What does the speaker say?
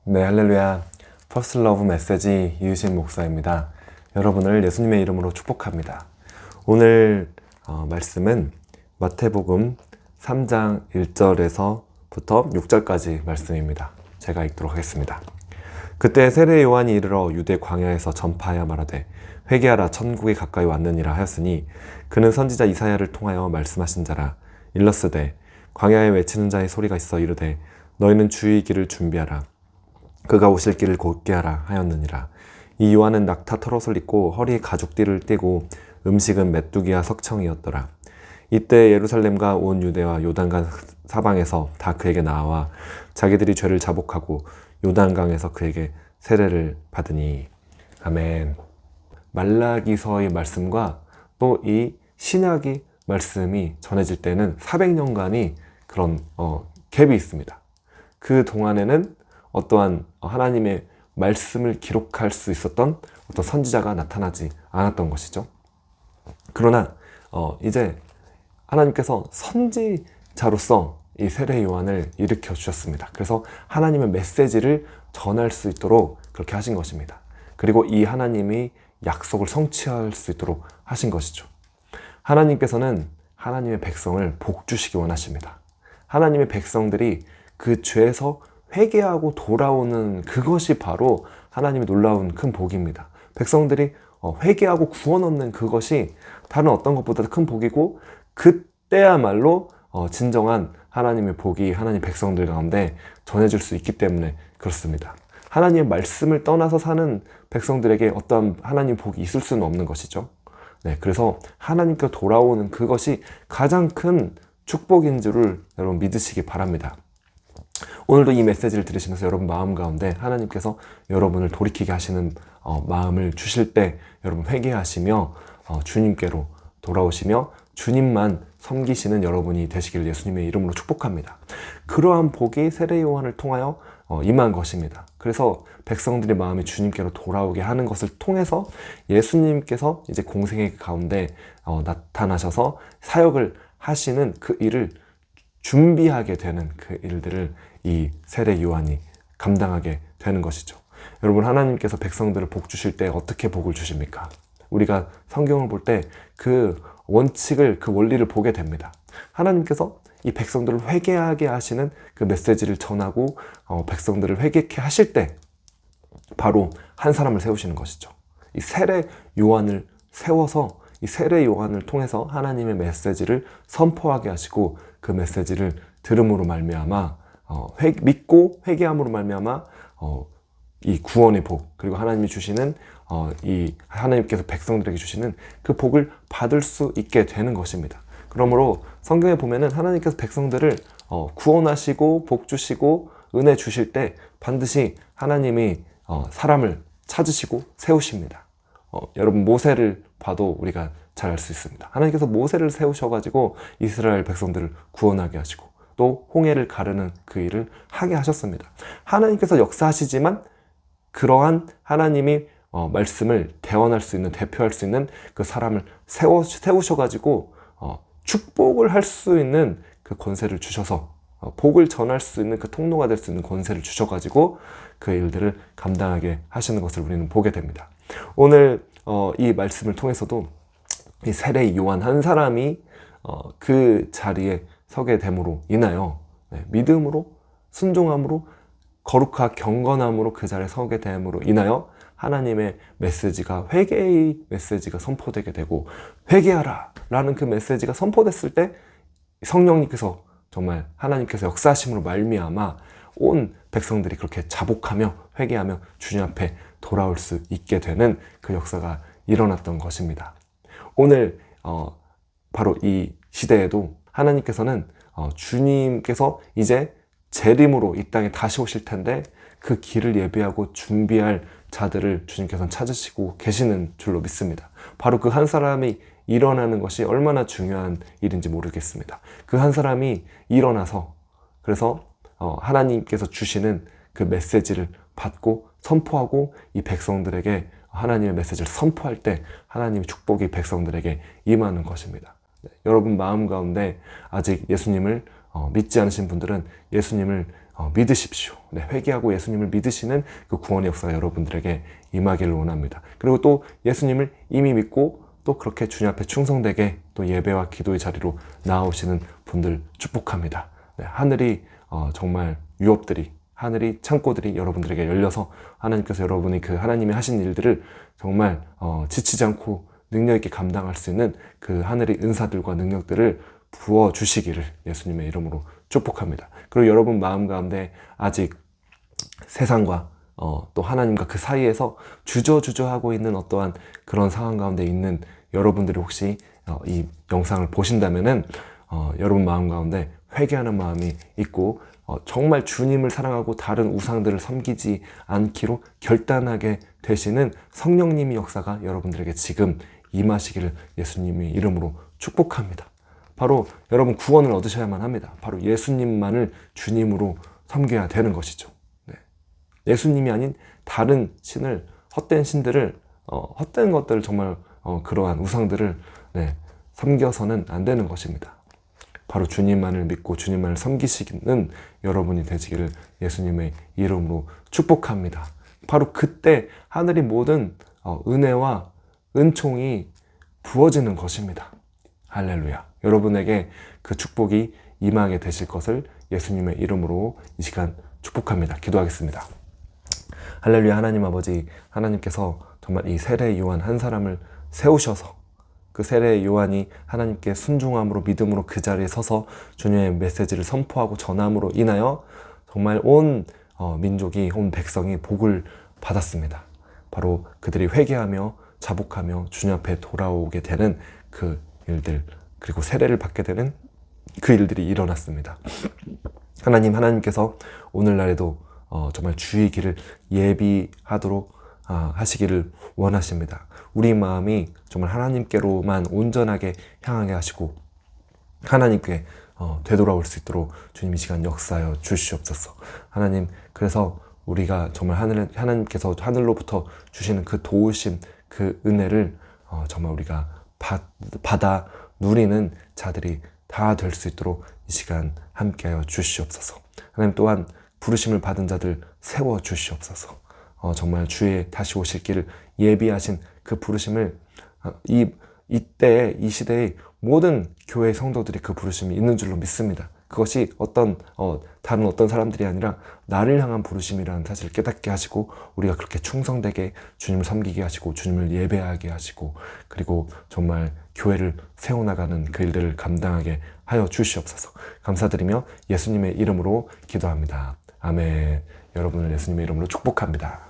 네, 할렐루야. 퍼스트 러브 메시지 이유신 목사입니다. 여러분을 예수님의 이름으로 축복합니다. 오늘 말씀은 마태복음 3장 1절에서부터 6절까지 말씀입니다. 제가 읽도록 하겠습니다. 그때 세례 요한이 이르러 유대 광야에서 전파하여 말하되 회개하라 천국이 가까이 왔느니라 하였으니 그는 선지자 이사야를 통하여 말씀하신 자라. 일러스되 광야에 외치는 자의 소리가 있어 이르되 너희는 주의 길을 준비하라. 그가 오실 길을 곧게 하라 하였느니라. 이 요한은 낙타 털옷을 입고 허리에 가죽띠를 띠고 음식은 메뚜기와 석청이었더라. 이때 예루살렘과 온 유대와 요단강 사방에서 다 그에게 나와 자기들이 죄를 자복하고 요단강에서 그에게 세례를 받으니. 아멘. 말라기서의 말씀과 또 이 신약의 말씀이 전해질 때는 400년간이 그런 갭이 있습니다. 그 동안에는 어떠한 하나님의 말씀을 기록할 수 있었던 어떤 선지자가 나타나지 않았던 것이죠. 그러나 이제 하나님께서 선지자로서 이 세례 요한을 일으켜 주셨습니다. 그래서 하나님의 메시지를 전할 수 있도록 그렇게 하신 것입니다. 그리고 이 하나님이 약속을 성취할 수 있도록 하신 것이죠. 하나님께서는 하나님의 백성을 복 주시기 원하십니다. 하나님의 백성들이 그 죄에서 회개하고 돌아오는 그것이 바로 하나님의 놀라운 큰 복입니다. 백성들이 회개하고 구원 얻는 그것이 다른 어떤 것보다 큰 복이고, 그때야말로 진정한 하나님의 복이 하나님 백성들 가운데 전해질 수 있기 때문에 그렇습니다. 하나님의 말씀을 떠나서 사는 백성들에게 어떠한 하나님 복이 있을 수는 없는 것이죠. 네, 그래서 하나님께 돌아오는 그것이 가장 큰 축복인 줄을 여러분 믿으시기 바랍니다. 오늘도 이 메시지를 들으시면서 여러분 마음 가운데 하나님께서 여러분을 돌이키게 하시는 마음을 주실 때 여러분 회개하시며 주님께로 돌아오시며 주님만 섬기시는 여러분이 되시기를 예수님의 이름으로 축복합니다. 그러한 복이 세례 요한을 통하여 임한 것입니다. 그래서 백성들의 마음이 주님께로 돌아오게 하는 것을 통해서 예수님께서 이제 공생의 가운데 나타나셔서 사역을 하시는 그 일을 준비하게 되는 그 일들을 이 세례 요한이 감당하게 되는 것이죠. 여러분, 하나님께서 백성들을 복 주실 때 어떻게 복을 주십니까? 우리가 성경을 볼 때 그 원칙을, 그 원리를 보게 됩니다. 하나님께서 이 백성들을 회개하게 하시는 그 메시지를 전하고 백성들을 회개케 하실 때 바로 한 사람을 세우시는 것이죠. 이 세례 요한을 세워서 이 세례 요한을 통해서 하나님의 메시지를 선포하게 하시고 그 메시지를 들음으로 말미암아 믿고 회개함으로 말미암아 이 구원의 복, 그리고 하나님이 주시는 이 하나님께서 백성들에게 주시는 그 복을 받을 수 있게 되는 것입니다. 그러므로 성경에 보면은 하나님께서 백성들을 구원하시고 복 주시고 은혜 주실 때 반드시 하나님이 사람을 찾으시고 세우십니다. 여러분, 모세를 봐도 우리가 잘 알 수 있습니다. 하나님께서 모세를 세우셔가지고 이스라엘 백성들을 구원하게 하시고 또 홍해를 가르는 그 일을 하게 하셨습니다. 하나님께서 역사하시지만 그러한 하나님이 말씀을 대언할 수 있는, 대표할 수 있는 그 사람을 세우셔가지고 축복을 할 수 있는 그 권세를 주셔서 복을 전할 수 있는 그 통로가 될 수 있는 권세를 주셔가지고 그 일들을 감당하게 하시는 것을 우리는 보게 됩니다. 오늘 이 말씀을 통해서도 이 세례 요한 한 사람이 그 자리에 서게 됨으로 인하여 믿음으로, 순종함으로, 거룩하 경건함으로 그 자리에 서게 됨으로 인하여 하나님의 메시지가, 회개의 메시지가 선포되게 되고, 회개하라 라는 그 메시지가 선포됐을 때 성령님께서, 정말 하나님께서 역사하심으로 말미암아 온 백성들이 그렇게 자복하며 회개하며 주님 앞에 돌아올 수 있게 되는 그 역사가 일어났던 것입니다. 오늘 바로 이 시대에도 하나님께서는 주님께서 이제 재림으로 이 땅에 다시 오실 텐데 그 길을 예비하고 준비할 자들을 주님께서는 찾으시고 계시는 줄로 믿습니다. 바로 그 한 사람이 일어나는 것이 얼마나 중요한 일인지 모르겠습니다. 그 한 사람이 일어나서 그래서 하나님께서 주시는 그 메시지를 받고 선포하고 이 백성들에게 하나님의 메시지를 선포할 때 하나님의 축복이 백성들에게 임하는 것입니다. 여러분 마음 가운데 아직 예수님을 믿지 않으신 분들은 예수님을 믿으십시오. 네, 회개하고 예수님을 믿으시는 그 구원의 역사가 여러분들에게 임하기를 원합니다. 그리고 또 예수님을 이미 믿고 또 그렇게 주님 앞에 충성되게 또 예배와 기도의 자리로 나아오시는 분들 축복합니다. 네, 하늘이 정말 유업들이, 하늘이 창고들이 여러분들에게 열려서 하나님께서 여러분이 그 하나님이 하신 일들을 정말 지치지 않고 능력 있게 감당할 수 있는 그 하늘의 은사들과 능력들을 부어 주시기를 예수님의 이름으로 축복합니다. 그리고 여러분 마음 가운데 아직 세상과 또 하나님과 그 사이에서 주저주저하고 있는 어떠한 그런 상황 가운데 있는 여러분들이 혹시 이 영상을 보신다면은 여러분 마음 가운데 회개하는 마음이 있고 정말 주님을 사랑하고 다른 우상들을 섬기지 않기로 결단하게 되시는 성령님의 역사가 여러분들에게 지금 임하시기를 예수님의 이름으로 축복합니다. 바로 여러분 구원을 얻으셔야만 합니다. 바로 예수님만을 주님으로 섬겨야 되는 것이죠. 네. 예수님이 아닌 다른 신을, 헛된 신들을, 헛된 것들을 정말 그러한 우상들을 섬겨서는 안 되는 것입니다. 바로 주님만을 믿고 주님만을 섬기시는 여러분이 되시기를 예수님의 이름으로 축복합니다. 바로 그때 하늘의 모든 은혜와 은총이 부어지는 것입니다. 할렐루야. 여러분에게 그 축복이 임하게 되실 것을 예수님의 이름으로 이 시간 축복합니다. 기도하겠습니다. 할렐루야. 하나님 아버지, 하나님께서 정말 이 세례 요한 한 사람을 세우셔서 그 세례 요한이 하나님께 순종함으로 믿음으로 그 자리에 서서 주님의 메시지를 선포하고 전함으로 인하여 정말 온 민족이, 온 백성이 복을 받았습니다. 바로 그들이 회개하며 자복하며 주님 앞에 돌아오게 되는 그 일들, 그리고 세례를 받게 되는 그 일들이 일어났습니다. 하나님께서 오늘날에도 정말 주의 길을 예비하도록 하시기를 원하십니다. 우리 마음이 정말 하나님께로만 온전하게 향하게 하시고 하나님께 되돌아올 수 있도록 주님 이 시간 역사하여 주시옵소서. 하나님, 그래서 우리가 정말 하나님께서 하늘로부터 주시는 그 도우심, 그 은혜를 정말 우리가 받아 누리는 자들이 다 될 수 있도록 이 시간 함께하여 주시옵소서. 하나님 또한 부르심을 받은 자들 세워 주시옵소서. 정말 주의 다시 오실 길을 예비하신 그 부르심을 이때 이 시대의 모든 교회 성도들이 그 부르심이 있는 줄로 믿습니다. 그것이 다른 어떤 사람들이 아니라 나를 향한 부르심이라는 사실을 깨닫게 하시고 우리가 그렇게 충성되게 주님을 섬기게 하시고 주님을 예배하게 하시고 그리고 정말 교회를 세워나가는 그 일들을 감당하게 하여 주시옵소서. 감사드리며 예수님의 이름으로 기도합니다. 아멘. 여러분을 예수님의 이름으로 축복합니다.